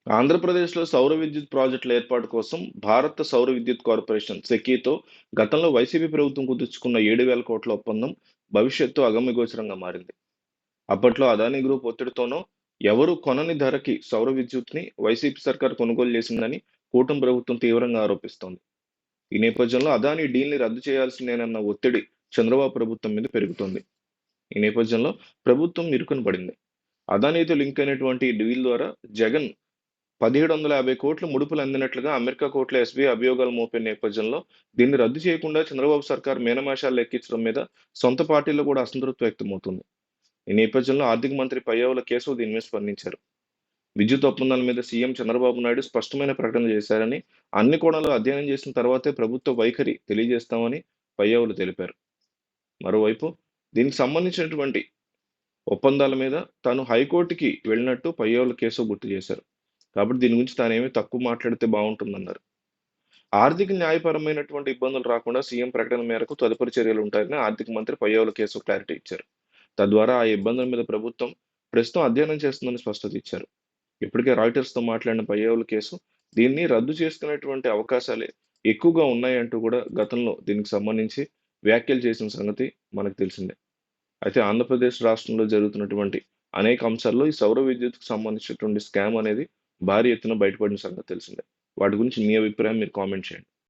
ఆంధ్రప్రదేశ్‌లో సౌర విద్యుత్ ప్రాజెక్టుల ఏర్పాటు కోసం భారత సౌర విద్యుత్ కార్పొరేషన్ సెకీతో గతంలో వైసీపీ ప్రభుత్వం కుదుర్చుకున్న 7,000 కోట్ల ఒప్పందం భవిష్యత్తు అగమ్యగోచరంగా మారింది. అప్పట్లో అదానీ గ్రూప్ ఒత్తిడితోనో, ఎవరు కొనని ధరకి సౌర విద్యుత్‌ని వైసీపీ సర్కార్ కొనుగోలు చేసిందని కూటమి ప్రభుత్వం తీవ్రంగా ఆరోపిస్తోంది. ఈ నేపథ్యంలో అదానీ డీల్‌ని రద్దు చేయాల్సిందేనన్న ఒత్తిడి చంద్రబాబు ప్రభుత్వం మీద పెరుగుతోంది. ఈ నేపథ్యంలో ప్రభుత్వం ఇరుకున పడింది. అదానీతో లింక్ అయినటువంటి ఈ డీల్ ద్వారా జగన్ 1,750 కోట్లు ముడుపులు అందినట్లుగా అమెరికా కోర్టులో ఎస్బీఐ అభియోగాలు మోపిన నేపథ్యంలో దీన్ని రద్దు చేయకుండా చంద్రబాబు సర్కార్ మీనమేషాలు లెక్కించడం మీద సొంత పార్టీలో కూడా అసంతృప్తి వ్యక్తమవుతుంది. ఈ నేపథ్యంలో ఆర్థిక మంత్రి పయ్యావుల కేశవ్ దీని మీద స్పందించారు. విద్యుత్ ఒప్పందాల మీద సీఎం చంద్రబాబు నాయుడు స్పష్టమైన ప్రకటన చేశారని, అన్ని కోణాలు అధ్యయనం చేసిన తర్వాతే ప్రభుత్వ వైఖరి తెలియజేస్తామని పయ్యావులు తెలిపారు. మరోవైపు దీనికి సంబంధించినటువంటి ఒప్పందాల మీద తాను హైకోర్టుకి వెళ్ళినట్టు పయ్యావుల కేశవ్ గుర్తు చేశారు. కాబట్టి దీని గురించి తానేమి తక్కువ మాట్లాడితే బాగుంటుందన్నారు. ఆర్థిక న్యాయపరమైనటువంటి ఇబ్బందులు రాకుండా సీఎం ప్రకటన మేరకు తదుపరి చర్యలు ఉంటాయని ఆర్థిక మంత్రి పయ్యావుల కేశవ్ క్లారిటీ ఇచ్చారు. తద్వారా ఆ ఇబ్బందుల మీద ప్రభుత్వం ప్రస్తుతం అధ్యయనం చేస్తుందని స్పష్టత ఇచ్చారు. ఇప్పటికే రాయిటర్స్తో మాట్లాడిన పయ్యావుల కేసు దీన్ని రద్దు చేసుకునేటువంటి అవకాశాలే ఎక్కువగా ఉన్నాయంటూ కూడా గతంలో దీనికి సంబంధించి వ్యాఖ్యలు చేసిన సంగతి మనకు తెలిసిందే. అయితే ఆంధ్రప్రదేశ్ రాష్ట్రంలో జరుగుతున్నటువంటి అనేక అంశాల్లో ఈ సౌర విద్యుత్‌కు సంబంధించినటువంటి స్కామ్ అనేది భారీ ఎత్తున బయటపడిన సంగతి తెలిసిందే. వాటి గురించి మీ అభిప్రాయం మీరు కామెంట్ చేయండి.